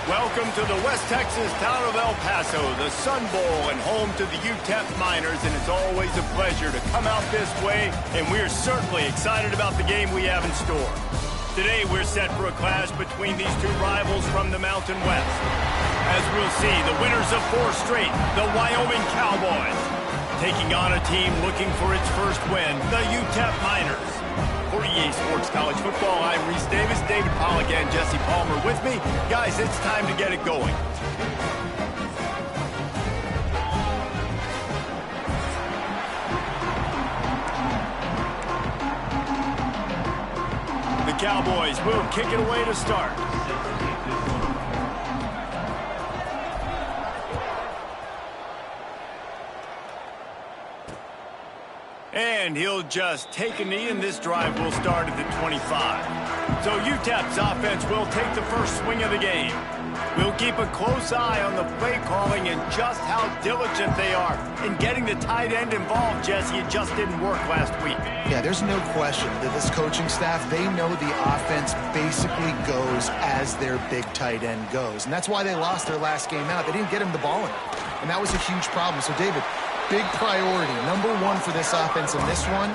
Welcome to the West Texas town of El Paso, the Sun Bowl, and home to the UTEP Miners, and it's always a pleasure to come out this way, and we're certainly excited about the game we have in store. Today, we're set for a clash between these two rivals from the Mountain West. As we'll see, the winners of 4 straight, the Wyoming Cowboys, taking on a team looking for its first win, the UTEP Miners. For EA Sports College Football, I'm Reese Davis, David Pollack, and Jesse Palmer with me. Guys, it's time to get it going. The Cowboys will kick it away to start. And he'll just take a knee, and this drive will start at the 25. So UTEP's offense will take the first swing of the game. We'll keep a close eye on the play calling and just how diligent they are in getting the tight end involved, Jesse. It just didn't work last week. Yeah, there's no question that this coaching staff, they know the offense basically goes as their big tight end goes. And that's why they lost their last game out. They didn't get him the ball in. And that was a huge problem. So, David, big priority, number 1 for this offense in this one,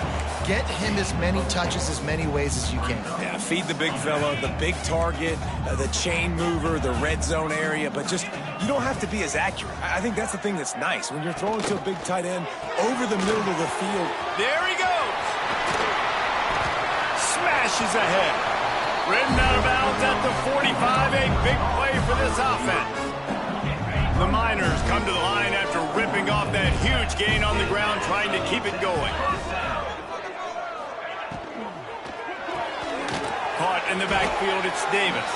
get him as many touches, as many ways as you can. Yeah, feed the big fella, the big target, the chain mover, the red zone area, but just, you don't have to be as accurate. I think that's the thing that's nice. When you're throwing to a big tight end over the middle of the field. There he goes! Smashes ahead. Ridden out of bounds at the 45, a big play for this offense. The Miners come to the line after ripping off that huge gain on the ground, trying to keep it going. Caught in the backfield, it's Davis.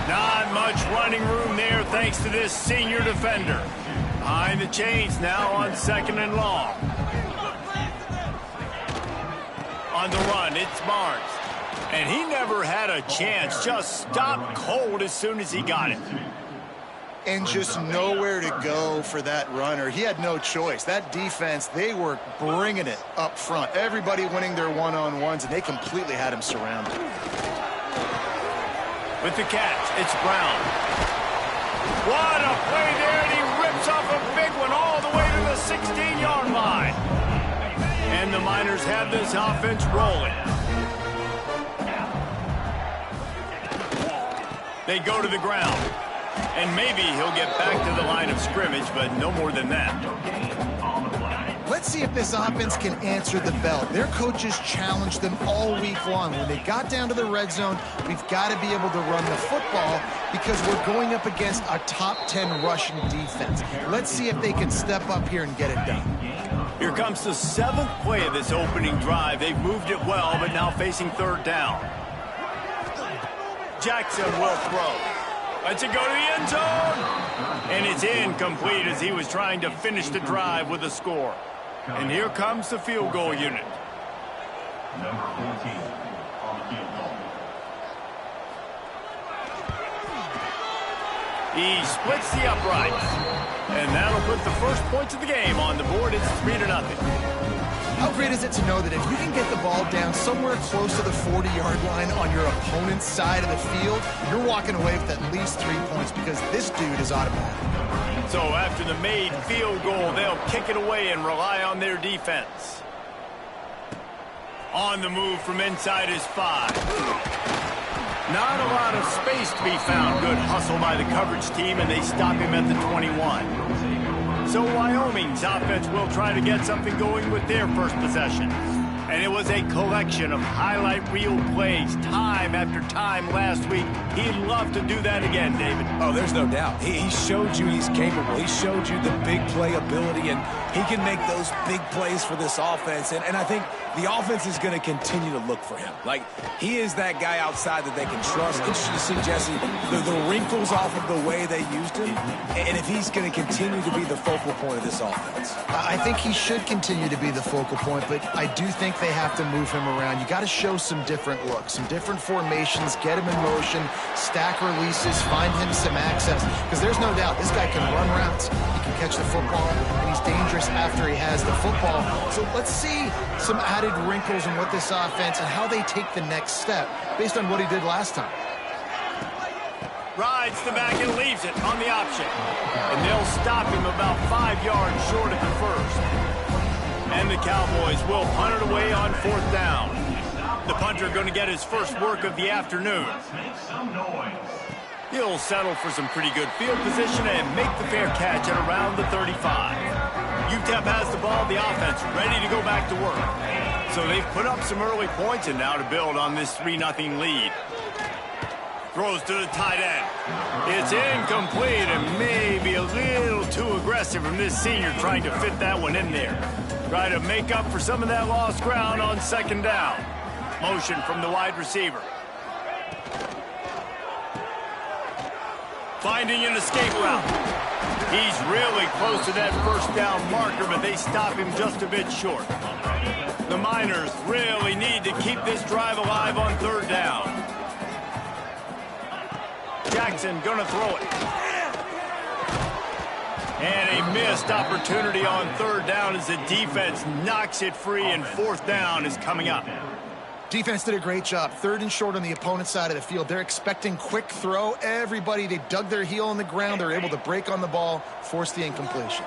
Not much running room there thanks to this senior defender. Behind the chains now on 2nd and long. On the run, it's Barnes. And he never had a chance, just stopped cold as soon as he got it. And just nowhere to go for that runner. He had no choice. That defense, they were bringing it up front. Everybody winning their one-on-ones, and they completely had him surrounded. With the catch, it's Brown. What a play there, and he rips off a big one all the way to the 16-yard line. And the Miners have this offense rolling. They go to the ground. And maybe he'll get back to the line of scrimmage, but no more than that. Let's see if this offense can answer the bell. Their coaches challenged them all week long. When they got down to the red zone, we've got to be able to run the football because we're going up against a top 10 rushing defense. Let's see if they can step up here and get it done. Here comes the 7th play of this opening drive. They've moved it well, but now facing 3rd down. Jackson will throw. Lets it go to the end zone. And it's incomplete as he was trying to finish the drive with a score. And here comes the field goal unit. Number 14 on the field goal. He splits the uprights. And that'll put the first points of the game on the board. It's 3-0. How great is it to know that if you can get the ball down somewhere close to the 40-yard line on your opponent's side of the field, you're walking away with at least 3 points because this dude is automatic. So after the made field goal, they'll kick it away and rely on their defense. On the move from inside is 5. Not a lot of space to be found. Good hustle by the coverage team, and they stop him at the 21. So Wyoming's offense will try to get something going with their first possession. And it was a collection of highlight reel plays time after time last week. He'd love to do that again, David. Oh, there's no doubt. He showed you he's capable. He showed you the big play ability, and he can make those big plays for this offense. And I think the offense is going to continue to look for him. Like, he is that guy outside that they can trust. Interesting to see, Jesse, the wrinkles off of the way they used him, and if he's going to continue to be the focal point of this offense. I think he should continue to be the focal point, but I do think they have to move him around. You got to show some different looks, some different formations, get him in motion, stack releases, find him some access, because there's no doubt this guy can run routes, he can catch the football, and he's dangerous after he has the football. So let's see some added wrinkles in what this offense and how they take the next step based on what he did last time. Rides the back and leaves it on the option. And they'll stop him about 5 yards short of the first. And the Cowboys will punt it away on 4th down. The punter going to get his first work of the afternoon. He'll settle for some pretty good field position and make the fair catch at around the 35. UTEP has the ball, the offense ready to go back to work. So they've put up some early points and now to build on this 3-0 lead. Throws to the tight end. It's incomplete and maybe a little too aggressive from this senior trying to fit that one in there. Try to make up for some of that lost ground on 2nd down. Motion from the wide receiver. Finding an escape route. He's really close to that 1st down marker, but they stop him just a bit short. The Miners really need to keep this drive alive on 3rd down. Jackson gonna throw it. And a missed opportunity on 3rd down as the defense knocks it free, and 4th down is coming up. Defense did a great job. 3rd and short on the opponent's side of the field. They're expecting quick throw. Everybody, they dug their heel on the ground. They're able to break on the ball, force the incompletion.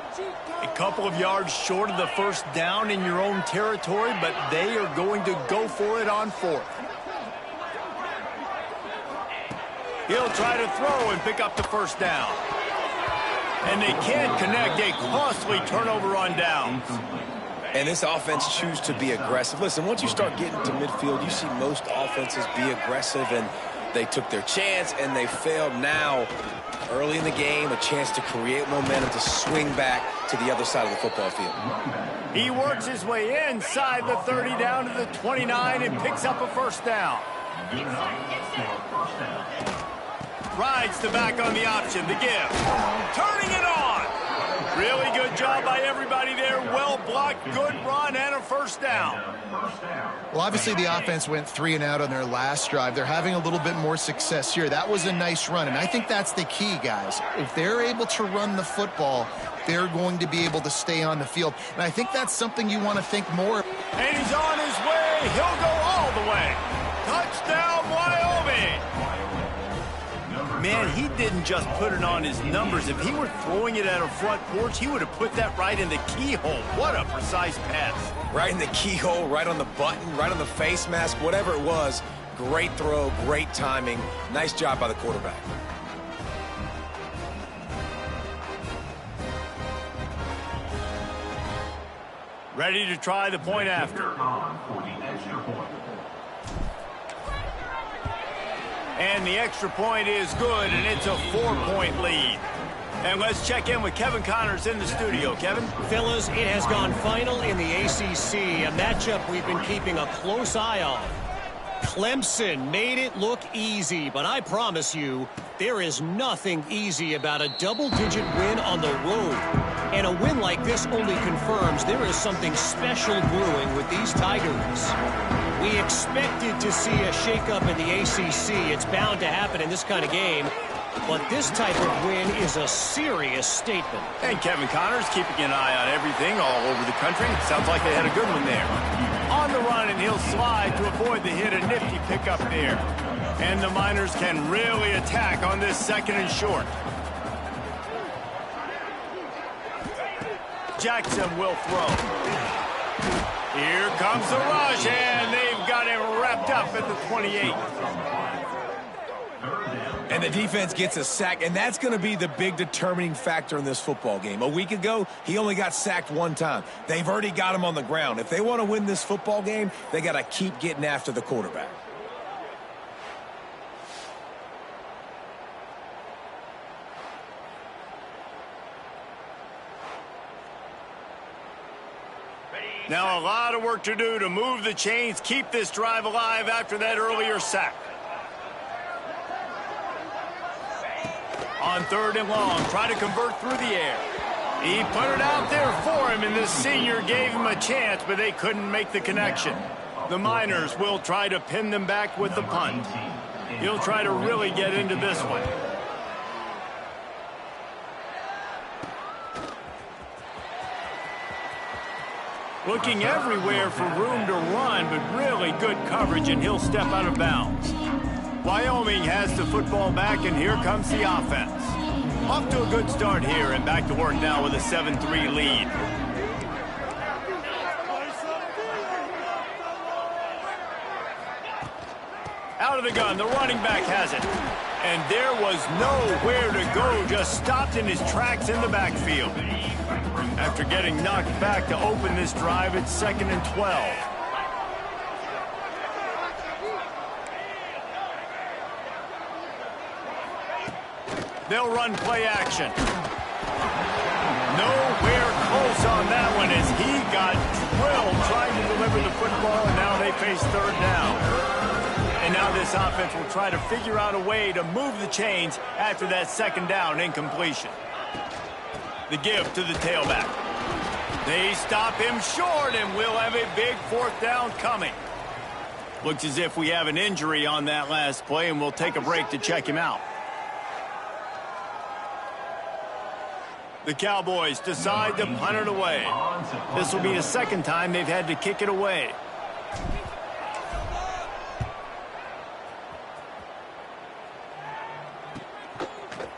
A couple of yards short of the 1st down in your own territory, but they are going to go for it on 4th. He'll try to throw and pick up the 1st down. And they can't connect. A costly turnover on downs. And this offense chooses to be aggressive. Listen, once you start getting to midfield, you see most offenses be aggressive, and they took their chance, and they failed. Now, early in the game, a chance to create momentum to swing back to the other side of the football field. He works his way inside the 30 down to the 29 and picks up a 1st down. Rides the back on the option, the give. Turning it on. Really good job by everybody there. Well blocked, good run, and a 1st down. Well, obviously the offense went 3 and out on their last drive. They're having a little bit more success here. That was a nice run, and I think that's the key, guys. If they're able to run the football, they're going to be able to stay on the field. And I think that's something you want to think more. And he's on his way. He'll go all the way. Touchdown, Wyoming. Man, he didn't just put it on his numbers. If he were throwing it at a front porch, he would have put that right in the keyhole. What a precise pass. Right in the keyhole, right on the button, right on the face mask, whatever it was. Great throw, great timing. Nice job by the quarterback. Ready to try the point after. And the extra point is good, and it's a 4-point lead. And let's check in with Kevin Connors in the studio. Kevin? Fellas, it has gone final in the ACC, a matchup we've been keeping a close eye on. Clemson made it look easy, but I promise you, there is nothing easy about a double-digit win on the road. And a win like this only confirms there is something special brewing with these Tigers. We expected to see a shakeup in the ACC. It's bound to happen in this kind of game. But this type of win is a serious statement. And Kevin Connors keeping an eye on everything all over the country. Sounds like they had a good one there. On the run, and he'll slide to avoid the hit. A nifty pickup there. And the Miners can really attack on this 2nd and short. Jackson will throw. Here comes the rush, and they've got him wrapped up at the 28. And the defense gets a sack, and that's going to be the big determining factor in this football game. A week ago, he only got sacked 1 time. They've already got him on the ground. If they want to win this football game, they got to keep getting after the quarterback. Now a lot of work to do to move the chains, keep this drive alive after that earlier sack. On 3rd and long, try to convert through the air. He put it out there for him, and the senior gave him a chance, but they couldn't make the connection. The Miners will try to pin them back with the punt. He'll try to really get into this one. Looking everywhere for room to run, but really good coverage, and he'll step out of bounds. Wyoming has the football back, and here comes the offense. Off to a good start here, and back to work now with a 7-3 lead. Out of the gun, the running back has it. And there was nowhere to go, just stopped in his tracks in the backfield. After getting knocked back to open this drive, it's 2nd and 12. They'll run play action. Nowhere close on that one as he got drilled trying to deliver the football, and now they face 3rd down. And now this offense will try to figure out a way to move the chains after that 2nd down incompletion. The give to the tailback. They stop him short, and we'll have a big 4th down coming. Looks as if we have an injury on that last play, and we'll take a break to check him out. The Cowboys decide to punt it away. This will be the 2nd time they've had to kick it away.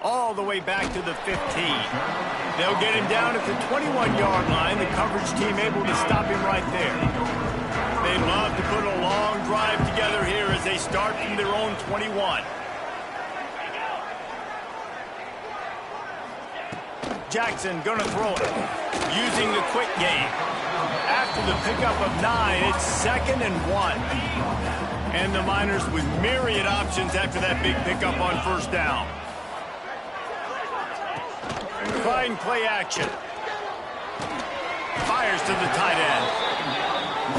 All the way back to the 15. They'll get him down at the 21-yard line. The coverage team able to stop him right there. They'd love to put a long drive together here as they start from their own 21. Jackson gonna throw it, using the quick game. After the pickup of 9, it's 2nd and 1. And the Miners with myriad options after that big pickup on 1st down. Trying play action. Fires to the tight end.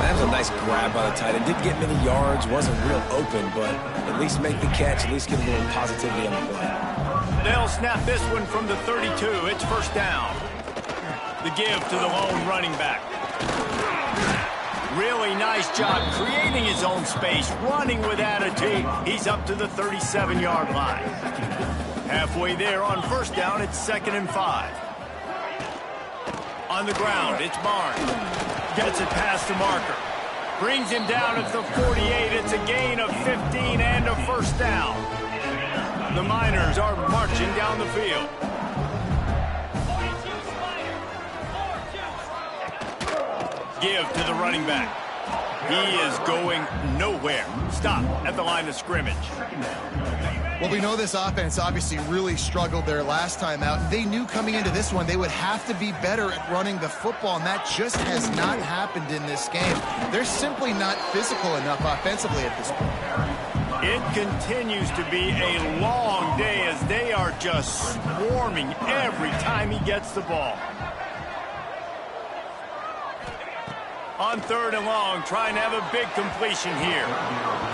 That was a nice grab by the tight end. Didn't get many yards, wasn't real open, but at least make the catch, at least get a little positivity on the play. They'll snap this one from the 32. It's 1st down. The give to the lone running back. Really nice job creating his own space, running with attitude. He's up to the 37-yard line. Halfway there on 1st down, it's 2nd and 5. On the ground, it's Barnes. Gets it past the marker. Brings him down at the 48. It's a gain of 15 and a 1st down. The Miners are marching down the field. Give to the running back. He is going nowhere. Stop at the line of scrimmage. Well, we know this offense obviously really struggled their last time out. They knew coming into this one they would have to be better at running the football, and that just has not happened in this game. They're simply not physical enough offensively at this point. It continues to be a long day as they are just swarming every time he gets the ball. On 3rd and long, trying to have a big completion here.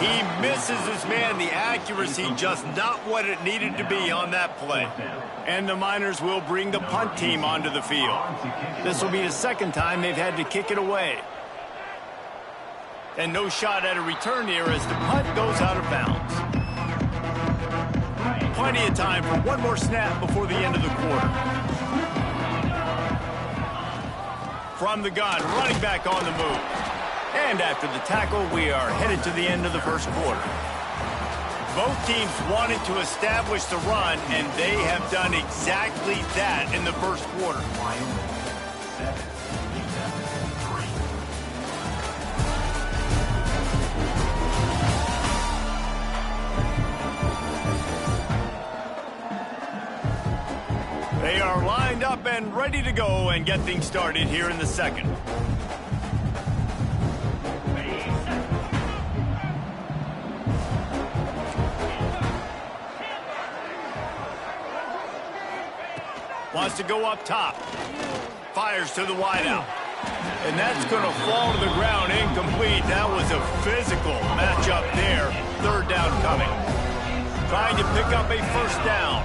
He misses his man. The accuracy just not what it needed to be on that play. And the Miners will bring the punt team onto the field. This will be the 2nd time they've had to kick it away. And no shot at a return here as the punt goes out of bounds. Plenty of time for one more snap before the end of the quarter. From the gun, running back on the move. And after the tackle, we are headed to the end of the 1st quarter. Both teams wanted to establish the run, and they have done exactly that in the 1st quarter. They are lined up and ready to go and get things started here in the 2nd. Wants to go up top. Fires to the wideout. And that's going to fall to the ground incomplete. That was a physical matchup there. 3rd down coming. Trying to pick up a 1st down.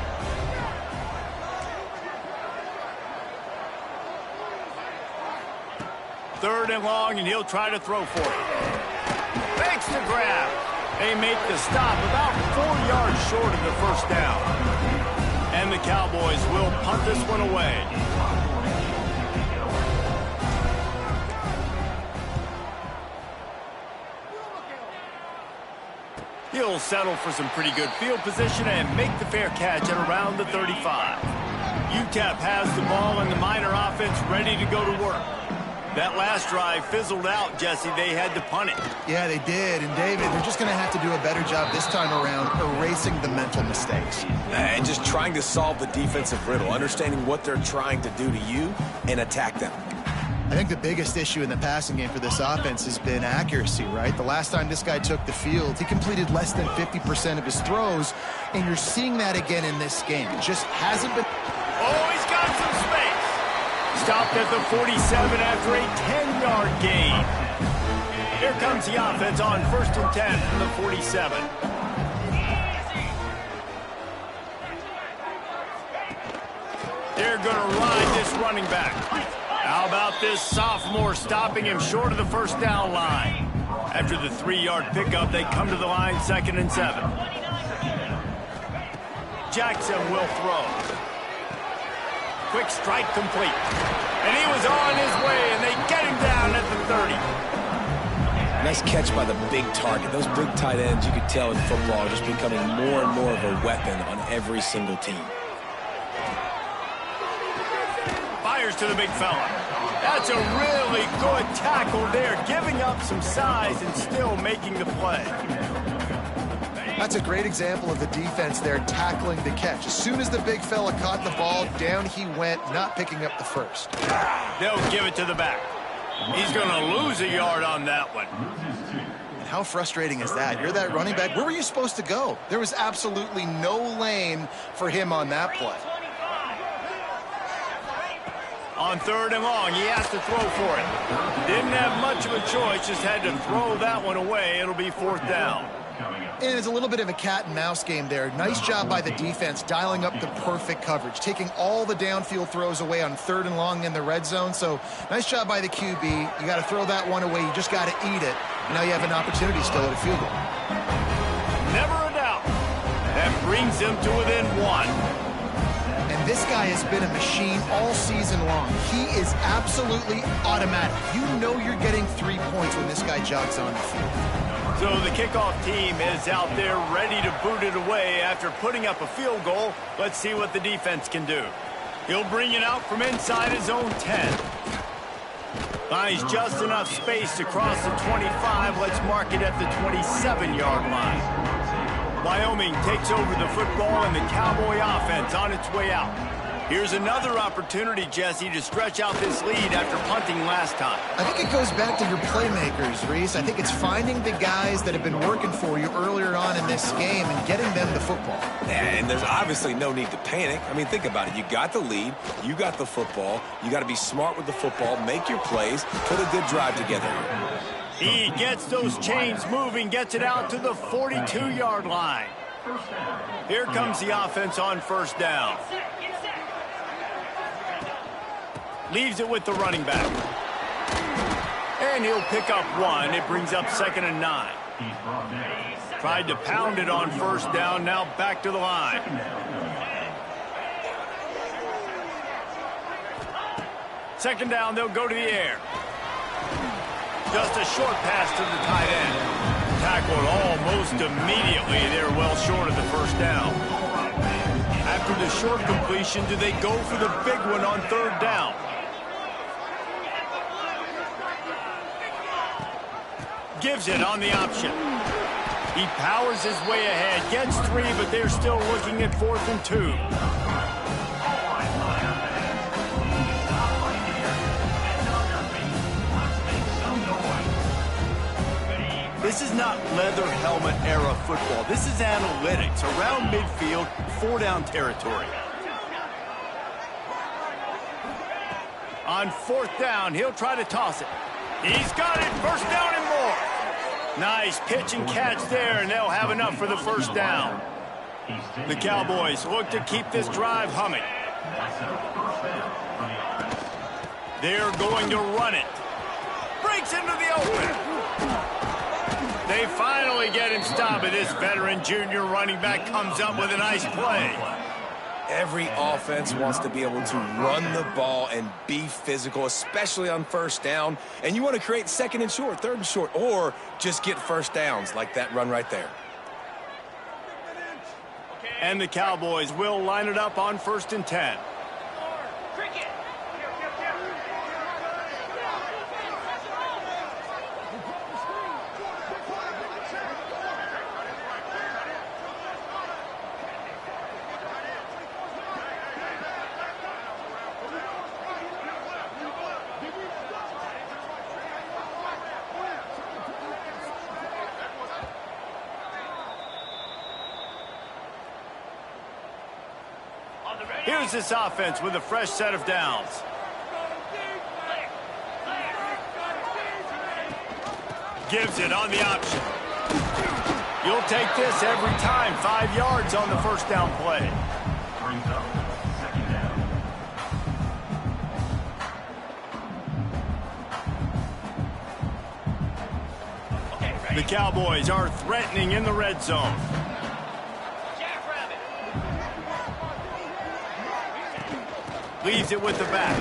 Third and long, and he'll try to throw for it. Makes the grab. They make the stop about 4 yards short of the 1st down. And the Cowboys will punt this one away. He'll settle for some pretty good field position and make the fair catch at around the 35. UTEP has the ball and the Miner offense ready to go to work. That last drive fizzled out, Jesse. They had to punt it. Yeah, they did. And, David, they're just going to have to do a better job this time around erasing the mental mistakes. And just trying to solve the defensive riddle, understanding what they're trying to do to you and attack them. I think the biggest issue in the passing game for this offense has been accuracy, right? The last time this guy took the field, he completed less than 50% of his throws, and you're seeing that again in this game. It just hasn't been... Oh, he's got some space. Stopped at the 47 after a 10-yard gain. Here comes the offense on 1st and 10 from the 47. They're going to ride this running back. How about this sophomore stopping him short of the first down line? After the 3-yard pickup, they come to the line 2nd and 7. Jackson will throw. Quick strike complete. And he was on his way, and they get him down at the 30. Nice catch by the big target. Those big tight ends, you could tell in football, are just becoming more and more of a weapon on every single team. Fires to the big fella. That's a really good tackle there, giving up some size and still making the play. That's a great example of the defense there tackling the catch. As soon as the big fella caught the ball, down he went, not picking up the first. They'll give it to the back. He's going to lose a yard on that one. How frustrating is that? You're that running back. Where were you supposed to go? There was absolutely no lane for him on that play. On 3rd and long, he has to throw for it. Didn't have much of a choice, just had to throw that one away. It'll be 4th down. And it's a little bit of a cat and mouse game there. Nice job by the defense dialing up the perfect coverage, taking all the downfield throws away on 3rd and long in the red zone. So nice job by the QB. You got to throw that one away. You just got to eat it. And now you have an opportunity still at a field goal. Never a doubt. That brings him to within 1. And this guy has been a machine all season long. He is absolutely automatic. You know you're getting 3 points when this guy jogs on the field. So the kickoff team is out there ready to boot it away after putting up a field goal. Let's see what the defense can do. He'll bring it out from inside his own 10. Finds just enough space to cross the 25. Let's mark it at the 27-yard line. Wyoming takes over the football and the Cowboy offense on its way out. Here's another opportunity, Jesse, to stretch out this lead after punting last time. I think it goes back to your playmakers, Reese. I think it's finding the guys that have been working for you earlier on in this game and getting them the football. And there's obviously no need to panic. I mean, think about it. You got the lead. You got the football. You got to be smart with the football, make your plays, put a good drive together. He gets those chains moving, gets it out to the 42-yard line. Here comes the offense on 1st down. Leaves it with the running back. And he'll pick up 1. It brings up 2nd and 9. Tried to pound it on 1st down. Now back to the line. Second down, they'll go to the air. Just a short pass to the tight end. Tackled almost immediately. They're well short of the 1st down. After the short completion, do they go for the big one on 3rd down? Gives it on the option. He powers his way ahead, gets 3, but they're still looking at 4th and 2. This is not leather helmet era football. This is analytics around midfield, 4-down territory. On 4th down, he'll try to toss it. He's got it, 1st down and more. Nice pitch and catch there, and they'll have enough for the 1st down. The Cowboys look to keep this drive humming. They're going to run it. Breaks into the open. They finally get him stopped, and this veteran junior running back comes up with a nice play. Every offense wants to be able to run the ball and be physical, especially on 1st down. And you want to create 2nd and short, 3rd and short, or just get 1st downs like that run right there. And the Cowboys will line it up on 1st and 10. Here's this offense with a fresh set of downs. Gives it on the option. You'll take this every time. 5 yards on the first down play. Brings up 2nd down. The Cowboys are threatening in the red zone. Leaves it with the back.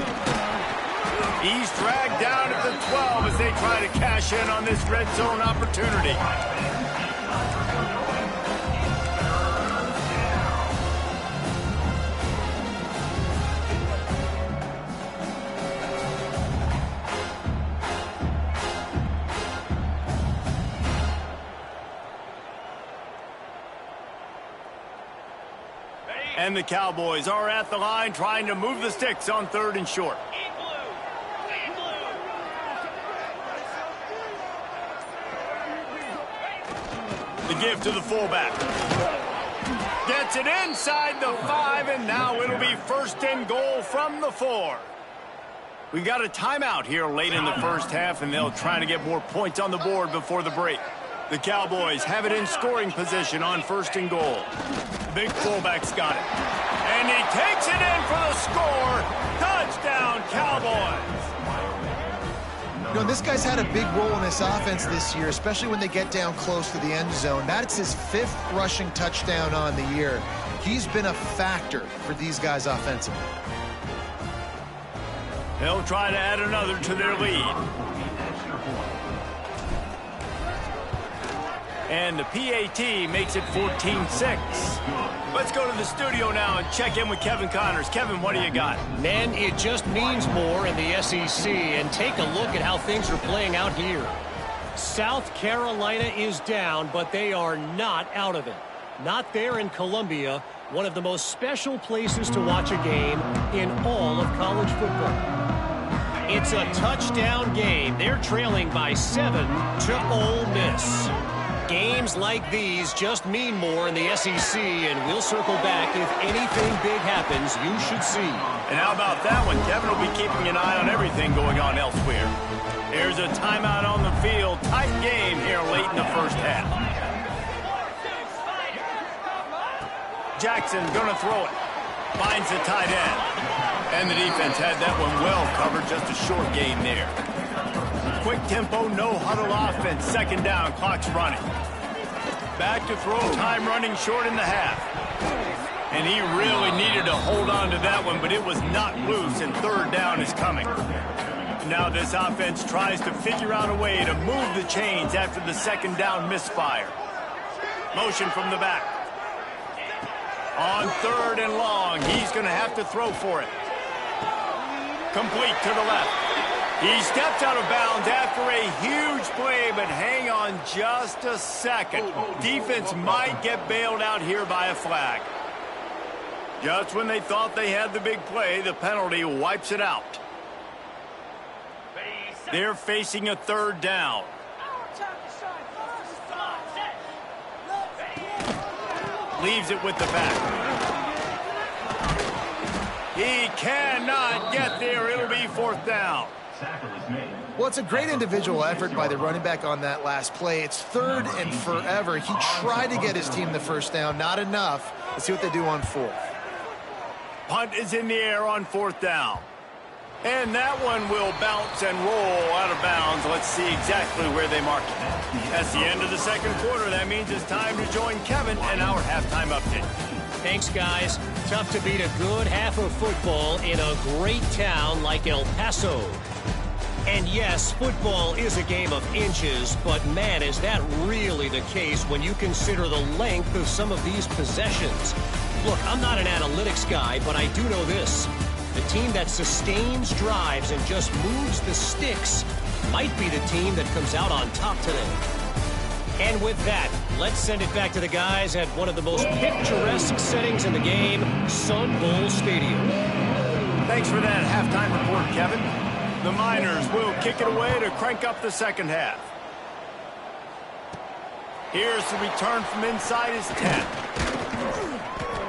He's dragged down at the 12 as they try to cash in on this red zone opportunity. And the Cowboys are at the line trying to move the sticks on 3rd and short. The give to the fullback. Gets it inside the 5, and now it'll be 1st and goal from the 4. We got a timeout here late in the first half, and they'll try to get more points on the board before the break. The Cowboys have it in scoring position on 1st and goal. The big fullback's got it. And he takes it in for the score. Touchdown, Cowboys. You know, this guy's had a big role in this offense this year, especially when they get down close to the end zone. That's his 5th rushing touchdown on the year. He's been a factor for these guys offensively. They'll try to add another to their lead. And the PAT makes it 14-6. Let's go to the studio now and check in with Kevin Connors. Kevin, what do you got? Man, it just means more in the SEC. And take a look at how things are playing out here. South Carolina is down, but they are not out of it. Not there in Columbia, one of the most special places to watch a game in all of college football. It's a touchdown game. They're trailing by 7 to Ole Miss. Games like these just mean more in the SEC, and we'll circle back if anything big happens you should see. And how about that one? Kevin will be keeping an eye on everything going on elsewhere. There's a timeout on the field. Tight game here late in the first half. Jackson gonna throw it. Finds the tight end. And the defense had that one well covered. Just a short game there. Quick tempo, no huddle offense. 2nd down, clock's running. Back to throw, time running short in the half. And he really needed to hold on to that one, but it was not loose, and 3rd down is coming. Now this offense tries to figure out a way to move the chains after the 2nd down misfire. Motion from the back. On 3rd and long, he's going to have to throw for it. Complete to the left. He steps out of bounds after a huge play, but hang on just a second. Defense might get bailed out here by a flag. Just when they thought they had the big play, the penalty wipes it out. They're facing a 3rd down. Leaves it with the back. He cannot get there. It'll be 4th down. Well, it's a great individual effort by the running back on that last play. It's 3rd and forever. He tried to get his team the 1st down. Not enough. Let's see what they do on 4th. Punt is in the air on 4th down. And that one will bounce and roll out of bounds. Let's see exactly where they mark it. That's the end of the 2nd quarter. That means it's time to join Kevin and our halftime update. Thanks, guys. Tough to beat a good half of football in a great town like El Paso. And yes, football is a game of inches, but man, is that really the case when you consider the length of some of these possessions. Look, I'm not an analytics guy, but I do know this. The team that sustains drives and just moves the sticks might be the team that comes out on top today. And with that, let's send it back to the guys at one of the most picturesque settings in the game, Sun Bowl Stadium. Thanks for that halftime report, Kevin. The Miners will kick it away to crank up the second half. Here's the return from inside his 10.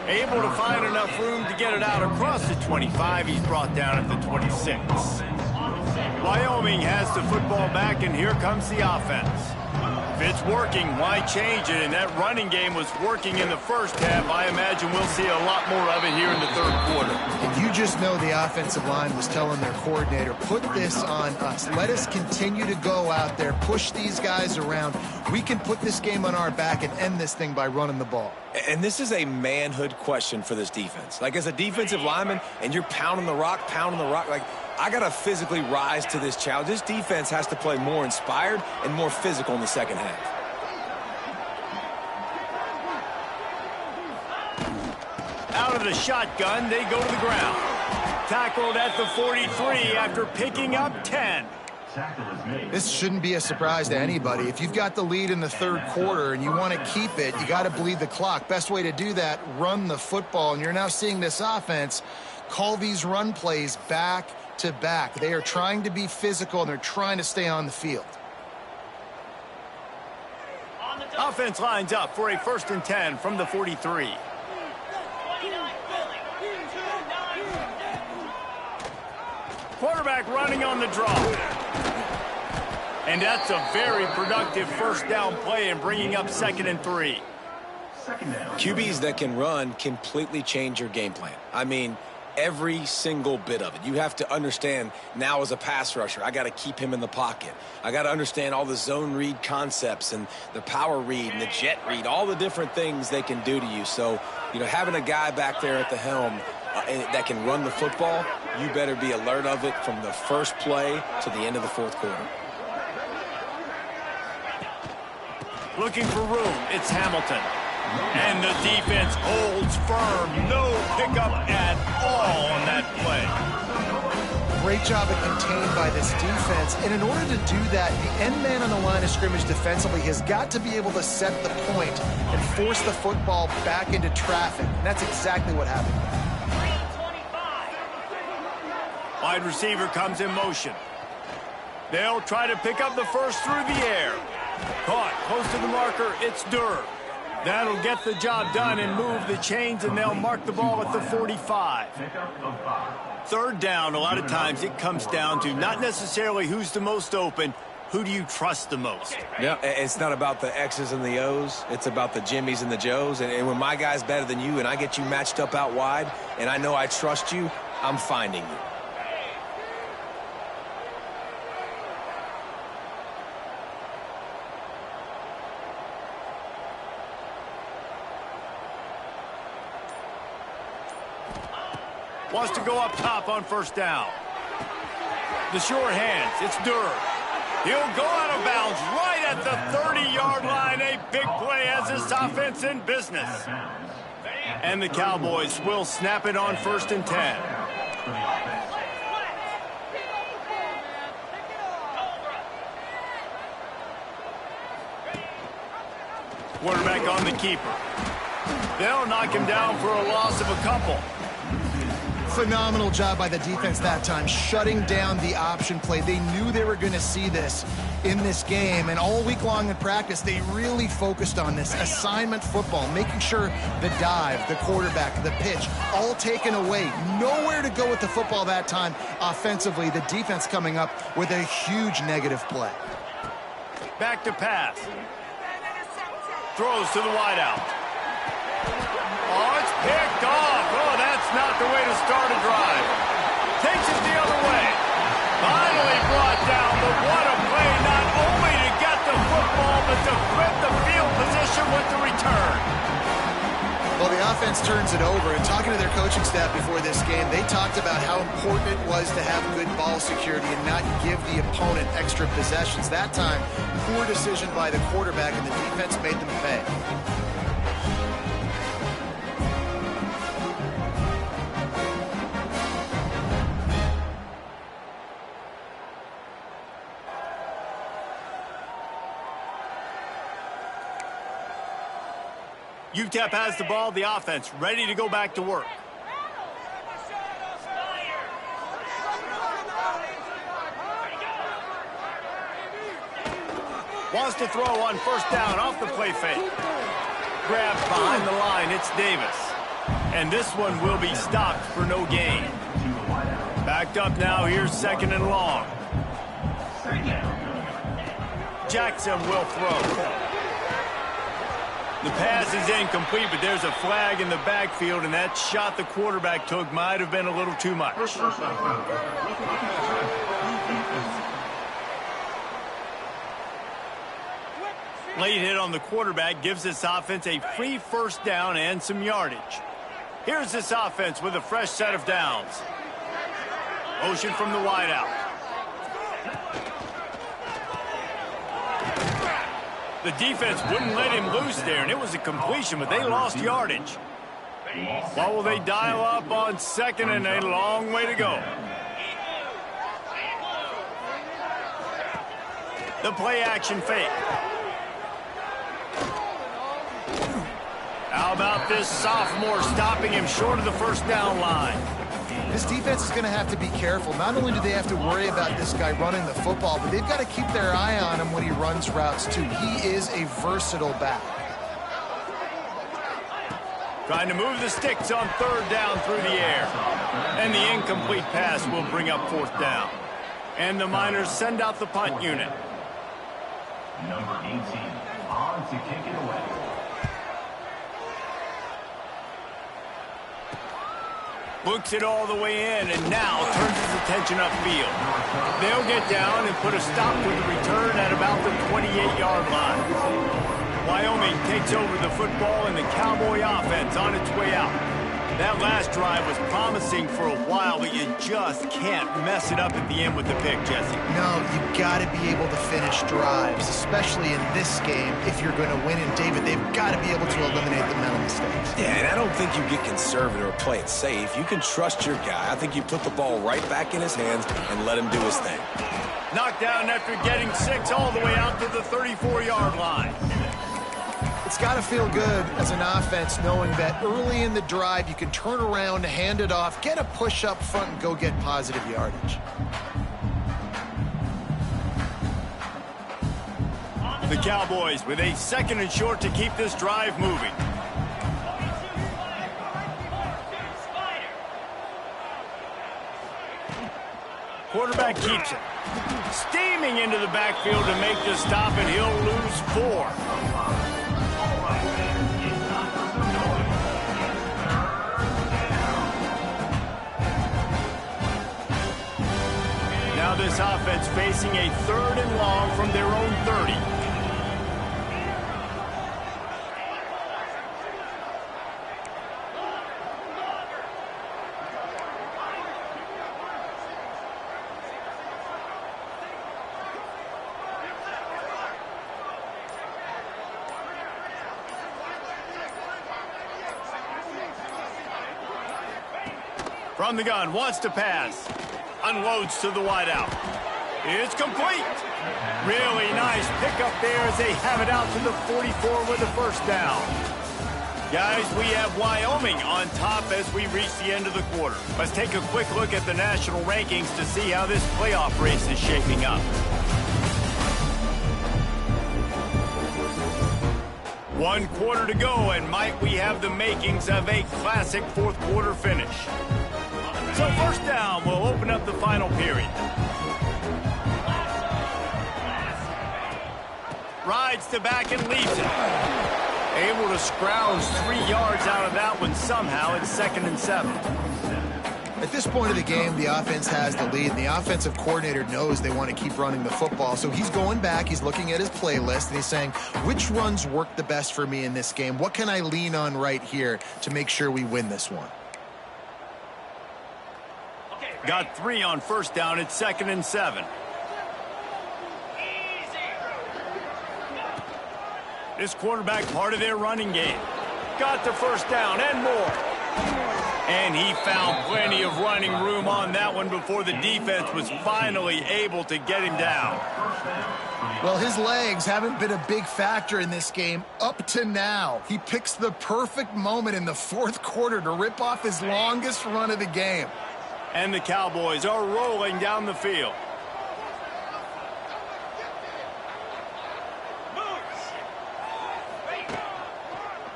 Able to find enough room to get it out across the 25. He's brought down at the 26. Wyoming has the football back, and here comes the offense. If it's working, why change it? And that running game was working in the first half. I imagine we'll see a lot more of it here in the third quarter. And you just know the offensive line was telling their coordinator, put this on us. Let us continue to go out there, push these guys around. We can put this game on our back and end this thing by running the ball. And this is a manhood question for this defense. Like, as a defensive lineman, and you're pounding the rock, like, I got to physically rise to this challenge. This defense has to play more inspired and more physical in the second half. Out of the shotgun, they go to the ground. Tackled at the 43 after picking up 10. This shouldn't be a surprise to anybody. If you've got the lead in the third quarter and you want to keep it, you got to bleed the clock. Best way to do that, run the football. And you're now seeing this offense call these run plays back to back. They are trying to be physical, and they're trying to stay on the field. Offense lines up for a 1st and 10 from the 43. Quarterback running on the draw. And that's a very productive first down play and bringing up 2nd and 3. QBs that can run completely change your game plan. I mean, every single bit of it. You have to understand now as a pass rusher, I got to keep him in the pocket. I got to understand all the zone read concepts and the power read and the jet read, all the different things they can do to you. So, you know, having a guy back there at the helm that can run the football, you better be alert of it from the first play to the end of the fourth quarter. Looking for room, it's Hamilton. And the defense holds firm. No pickup at all on that play. Great job of contained by this defense. And in order to do that, the end man on the line of scrimmage defensively has got to be able to set the point and force the football back into traffic. And that's exactly what happened. Wide receiver comes in motion. They'll try to pick up the first through the air. Caught close to the marker. It's Durr. That'll get the job done and move the chains, and they'll mark the ball at the 45. Third down, a lot of times it comes down to not necessarily who's the most open, who do you trust the most? Yeah, it's not about the X's and the O's. It's about the Jimmies and the Joes. And when my guy's better than you and I get you matched up out wide and I know I trust you, I'm finding you. Wants to go up top on first down. The short hands, it's Durr. He'll go out of bounds right at the 30-yard line. A big play as this offense in business. And the Cowboys will snap it on 1st and 10. Quarterback on the keeper. They'll knock him down for a loss of a couple. Phenomenal job by the defense that time, shutting down the option play. They knew they were going to see this in this game, and all week long in practice, they really focused on this assignment football, making sure the dive, the quarterback, the pitch, all taken away. Nowhere to go with the football that time offensively. The defense coming up with a huge negative play. Back to pass. Throws to the wideout. Oh, it's picked off. Oh, that's not the way to start a drive. Takes it the other way. Finally brought down, but what a play, not only to get the football, but to flip the field position with the return. Well, the offense turns it over, and talking to their coaching staff before this game, they talked about how important it was to have good ball security and not give the opponent extra possessions. That time, poor decision by the quarterback, and the defense made them pay. UTEP has the ball, the offense ready to go back to work. Wants to throw on first down off the play fake. Grabs behind the line, it's Davis. And this one will be stopped for no gain. Backed up now, here's second and long. Jackson will throw. The pass is incomplete, but there's a flag in the backfield, and that shot the quarterback took might have been a little too much. Late hit on the quarterback gives this offense a free first down and some yardage. Here's this offense with a fresh set of downs. Motion from the wideout. The defense wouldn't let him loose there, and it was a completion, but they lost yardage. What will they dial up on second, and a long way to go? The play action fake. How about this sophomore stopping him short of the first down line? This defense is going to have to be careful. Not only do they have to worry about this guy running the football, but they've got to keep their eye on him when he runs routes, too. He is a versatile back. Trying to move the sticks on third down through the air. And the incomplete pass will bring up fourth down. And the Miners send out the punt unit. Number 18, on to kick it away. Looks it all the way in, and now turns his attention upfield. They'll get down and put a stop to the return at about the 28-yard line. Wyoming takes over the football, and the Cowboy offense on its way out. That last drive was promising for a while, but you just can't mess it up at the end with the pick, Jesse. No, you've got to be able to finish drives, especially in this game. If you're going to win, and David, they've got to be able to eliminate the mental mistakes. Yeah, and I don't think you get conservative or play it safe. You can trust your guy. I think you put the ball right back in his hands and let him do his thing. Knocked down after getting 6 all the way out to the 34-yard line. It's got to feel good as an offense knowing that early in the drive you can turn around, hand it off, get a push up front, and go get positive yardage. The Cowboys with a second and short to keep this drive moving. Quarterback keeps it. Steaming into the backfield to make the stop, and he'll lose 4. Now this offense facing a third and long from their own 30. From the gun, wants to pass. Unloads to the wideout. It's complete. Really nice pickup there as they have it out to the 44 with the first down. Guys, we have Wyoming on top as we reach the end of the quarter. Let's take a quick look at the national rankings to see how this playoff race is shaping up. 1 quarter to go, and might we have the makings of a classic fourth quarter finish. So first down will open up the final period. Rides to back and leaves it. Able to scrounge 3 yards out of that one somehow. It's 2nd and 7. At this point of the game, the offense has the lead, and the offensive coordinator knows they want to keep running the football. So he's going back, he's looking at his playlist, and he's saying, which runs work the best for me in this game? What can I lean on right here to make sure we win this one? Got 3 on first down. It's 2nd and 7. This quarterback part of their running game. Got the first down and more. And he found plenty of running room on that one before the defense was finally able to get him down. Well, his legs haven't been a big factor in this game up to now. He picks the perfect moment in the 4th quarter to rip off his longest run of the game. And the Cowboys are rolling down the field.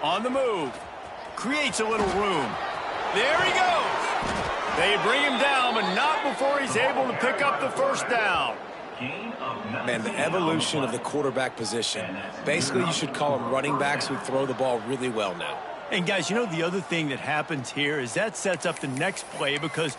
On the move. Creates a little room. There he goes. They bring him down, but not before he's able to pick up the first down. Man, the evolution of the quarterback position. Basically, you should call them running backs who throw the ball really well now. And, guys, you know the other thing that happens here is that sets up the next play because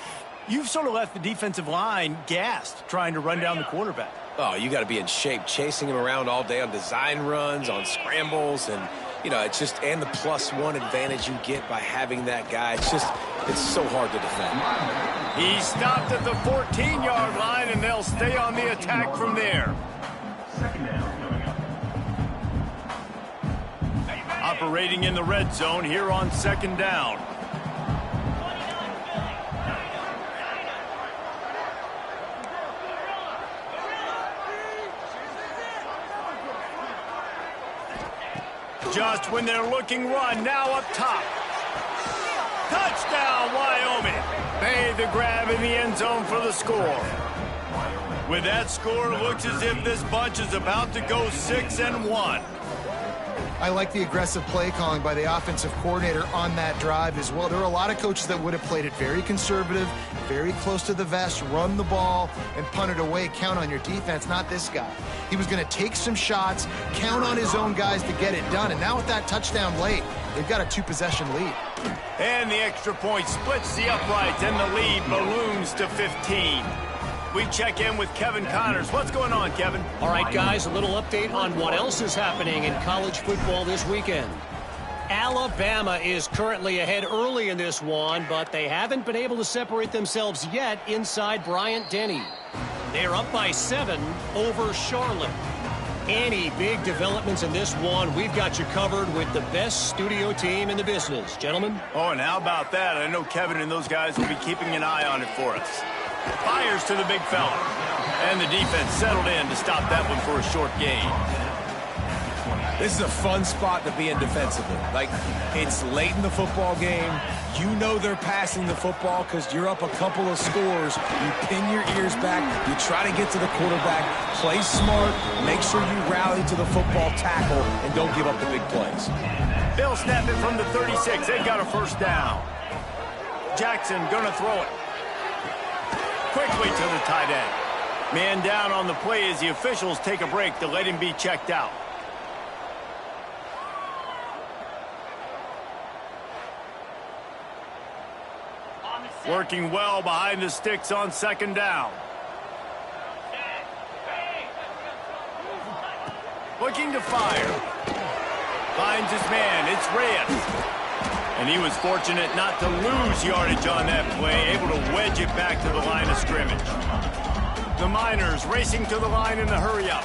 you've sort of left the defensive line gassed trying to run down the quarterback. Oh, you got to be in shape, chasing him around all day on design runs, on scrambles, and, you know, it's just, and the +1 advantage you get by having that guy. It's just, it's so hard to defend. He stopped at the 14-yard line, and they'll stay on the attack from there. Operating in the red zone here on 2nd down. Just when they're looking run, now up top. Touchdown, Wyoming. Made the grab in the end zone for the score. With that score, it looks as if this bunch is about to go 6-1. I like the aggressive play calling by the offensive coordinator on that drive as well. There are a lot of coaches that would have played it very conservative, very close to the vest, run the ball, and punt it away. Count on your defense, not this guy. He was going to take some shots, count on his own guys to get it done. And now with that touchdown late, they've got a 2-possession lead. And the extra point splits the uprights, and the lead balloons to 15. We check in with Kevin Connors. What's going on, Kevin? All right, guys, a little update on what else is happening in college football this weekend. Alabama is currently ahead early in this one, but they haven't been able to separate themselves yet inside Bryant-Denny. They're up by 7 over Charlotte. Any big developments in this one, we've got you covered with the best studio team in the business. Gentlemen? Oh, and how about that? I know Kevin and those guys will be keeping an eye on it for us. Fires to the big fella. And the defense settled in to stop that one for a short gain. This is a fun spot to be in defensively. Like, it's late in the football game. You know they're passing the football because you're up a couple of scores. You pin your ears back. You try to get to the quarterback. Play smart. Make sure you rally to the football tackle and don't give up the big plays. They'll snap it from the 36. They got a first down. Jackson gonna throw it. Quickly to the tight end. Man down on the play as the officials take a break to let him be checked out. Working well behind the sticks on 2nd down. Looking to fire. Finds his man. It's Reyes. And he was fortunate not to lose yardage on that play, able to wedge it back to the line of scrimmage. The Miners racing to the line in the hurry-up.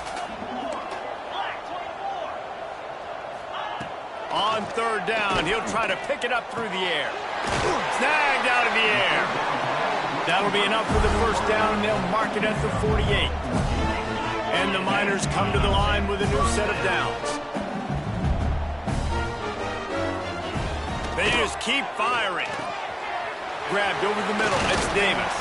On 3rd down, he'll try to pick it up through the air. Snagged out of the air. That'll be enough for the first down, and they'll mark it at the 48. And the Miners come to the line with a new set of downs. They just keep firing. Grabbed over the middle. It's Davis.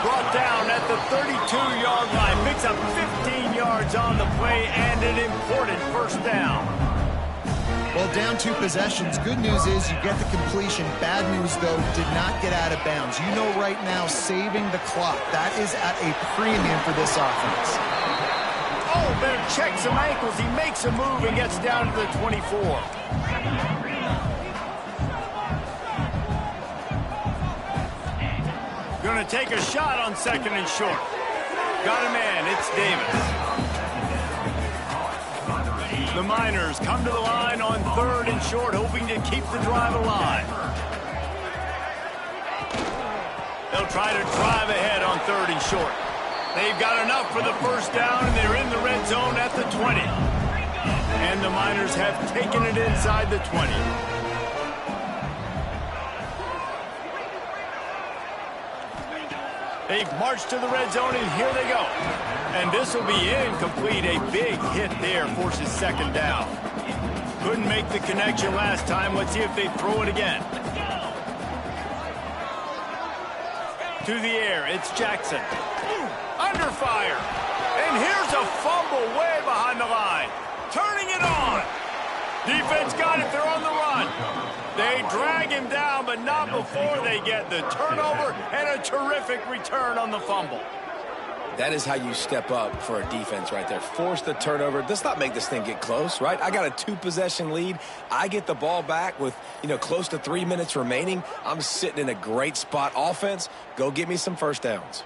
Brought down at the 32-yard line. Picks up 15 yards on the play and an important first down. Well, down 2 possessions. Good news is you get the completion. Bad news, though, did not get out of bounds. You know right now, saving the clock. That is at a premium for this offense. Oh, better check some ankles. He makes a move and gets down to the 24. Gonna take a shot on second and short. Got a man, it's Davis. The Miners come to the line on third and short, hoping to keep the drive alive. They'll try to drive ahead on third and short. They've got enough for the first down, and they're in the red zone at the 20. And the Miners have taken it inside the 20. They've marched to the red zone, and here they go. And this will be incomplete. A big hit there forces second down. Couldn't make the connection last time. Let's see if they throw it again. To the air, it's Jackson. Under fire. And here's a fumble way behind the line. Turning it on. Defense got it. They're on the run. They drag him down, but not before they get the turnover and a terrific return on the fumble. That is how you step up for a defense right there. Force the turnover. Let's not make this thing get close, right? I got a 2-possession lead. I get the ball back with, close to 3 minutes remaining. I'm sitting in a great spot. Offense, go get me some first downs.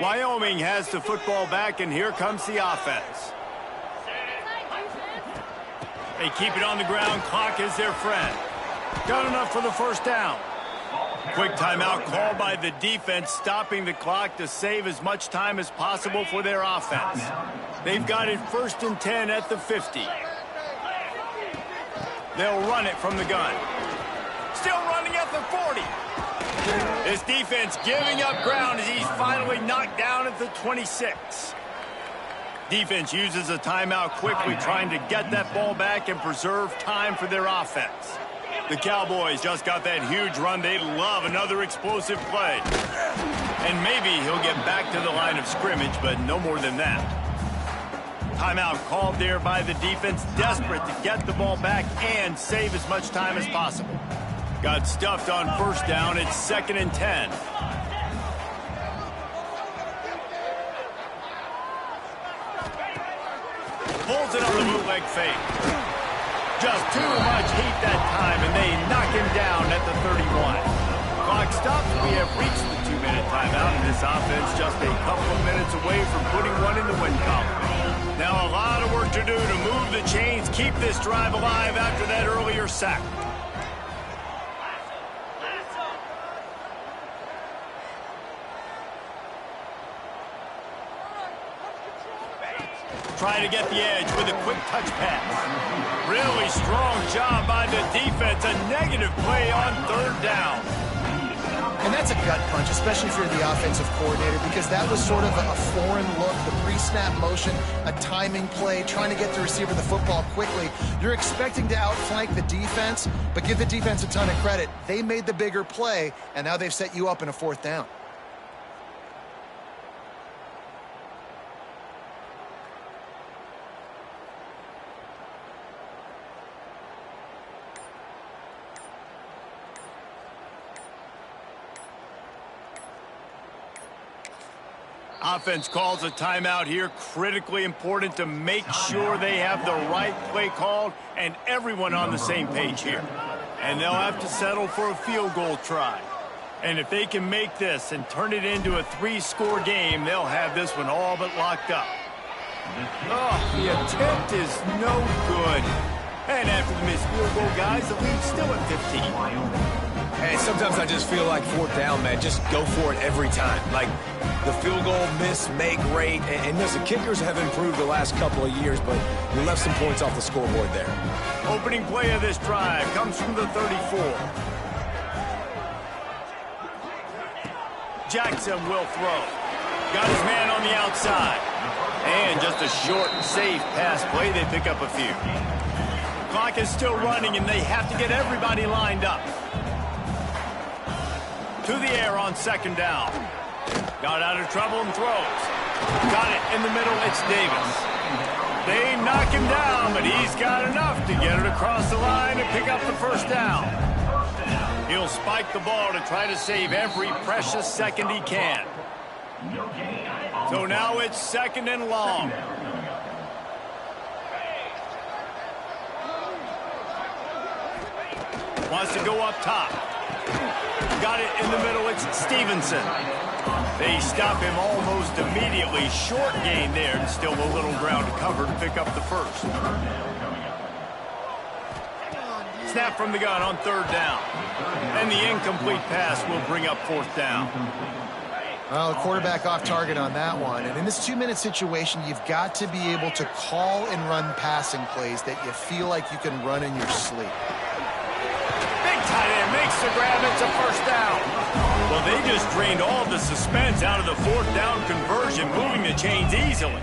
Wyoming has the football back, and here comes the offense. They keep it on the ground. Clock is their friend. Got enough for the first down. Quick timeout called by the defense, stopping the clock to save as much time as possible for their offense. They've got it 1st and 10 at the 50. They'll run it from the gun. Still running at the 40. This defense giving up ground as he's finally knocked down at the 26. Defense uses a timeout quickly, trying to get that ball back and preserve time for their offense. The Cowboys just got that huge run. They love another explosive play. And maybe he'll get back to the line of scrimmage, but no more than that. Timeout called there by the defense, desperate to get the ball back and save as much time as possible. Got stuffed on first down. It's 2nd and 10. Pulls it on the bootleg fake. Just too much heat that time, and they knock him down at the 31. Clock stops. We have reached the 2-minute timeout, and this offense just a couple of minutes away from putting one in the win column. Now a lot of work to do to move the chains, keep this drive alive after that earlier sack. Try to get the edge with a quick touch pass. Really strong job by the defense. A negative play on 3rd down. And that's a gut punch, especially if you're the offensive coordinator, because that was sort of a foreign look, the pre-snap motion, a timing play, trying to get the receiver the football quickly. You're expecting to outflank the defense, but give the defense a ton of credit. They made the bigger play, and now they've set you up in a 4th down. Offense calls a timeout here. Critically important to make sure they have the right play called and everyone on the same page here. And they'll have to settle for a field goal try. And if they can make this and turn it into a 3-score game, they'll have this one all but locked up. Oh, the attempt is no good. And after the missed field goal, guys, the lead's still at 15. Hey, sometimes I just feel like 4th down, man. Just go for it every time. Like the field goal miss, make rate. And listen, kickers have improved the last couple of years, but we left some points off the scoreboard there. Opening play of this drive comes from the 34. Jackson will throw. Got his man on the outside. And just a short, safe pass play. They pick up a few. Clock is still running, and they have to get everybody lined up. To the air on 2nd down. Got out of trouble and throws. Got it in the middle. It's Davis. They knock him down, but he's got enough to get it across the line and pick up the first down. He'll spike the ball to try to save every precious second he can. So now it's 2nd and long. Wants to go up top. Got it in the middle. It's Stevenson. They stop him almost immediately. Short gain there, and still a little ground to cover to pick up the first. Snap from the gun on 3rd down. And the incomplete pass will bring up 4th down. Well, the quarterback off target on that one. And in this 2-minute situation, you've got to be able to call and run passing plays that you feel like you can run in your sleep. Big tight end makes the grab. It's a 1st down. Well, they just drained all the suspense out of the 4th down conversion, moving the chains easily.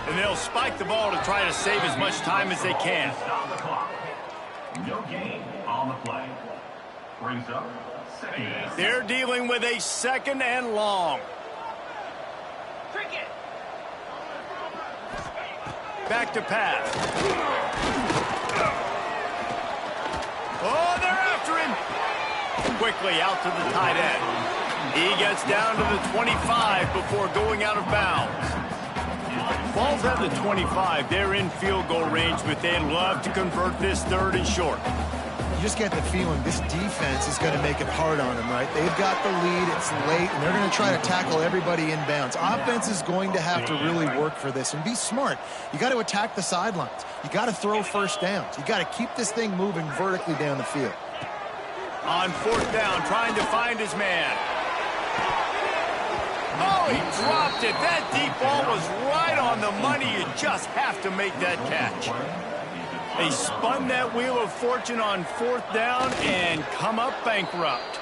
And they'll spike the ball to try to save as much time as they can. Stop the clock. No gain on the play. Brings up 2nd. They're dealing with a 2nd and long. Back to pass. Oh, they're after him. Quickly out to the tight end. He gets down to the 25 before going out of bounds. Ball's at the 25. They're in field goal range, but they'd love to convert this 3rd and short. You just get the feeling this defense is going to make it hard on them, right? They've got the lead, it's late, and they're going to try to tackle everybody inbounds. Offense is going to have to really work for this and be smart. You got to attack the sidelines. You got to throw 1st downs. You got to keep this thing moving vertically down the field. On 4th down, trying to find his man. Oh, he dropped it. That deep ball was right on the money. You just have to make that catch. They spun that wheel of fortune on 4th down and come up bankrupt.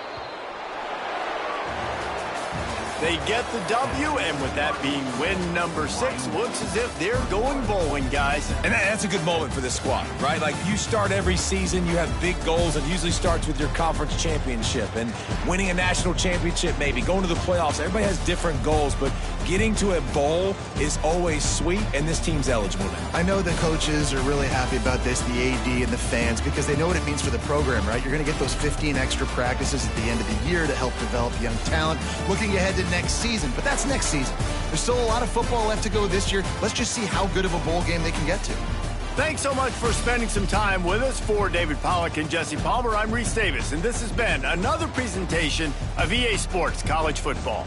They get the W, and with that being win number 6, looks as if they're going bowling, guys. And that's a good moment for this squad, right? Like, you start every season, you have big goals. It usually starts with your conference championship and winning a national championship, maybe going to the playoffs. Everybody has different goals, but getting to a bowl is always sweet, and this team's eligible now. I know the coaches are really happy about this, the AD and the fans, because they know what it means for the program, right? You're going to get those 15 extra practices at the end of the year to help develop young talent. Looking ahead to next season, but that's next season. There's still a lot of football left to go this year. Let's just see how good of a bowl game they can get to. Thanks so much for spending some time with us. For David Pollack and Jesse Palmer, I'm Reese Davis, and this has been another presentation of EA Sports College Football.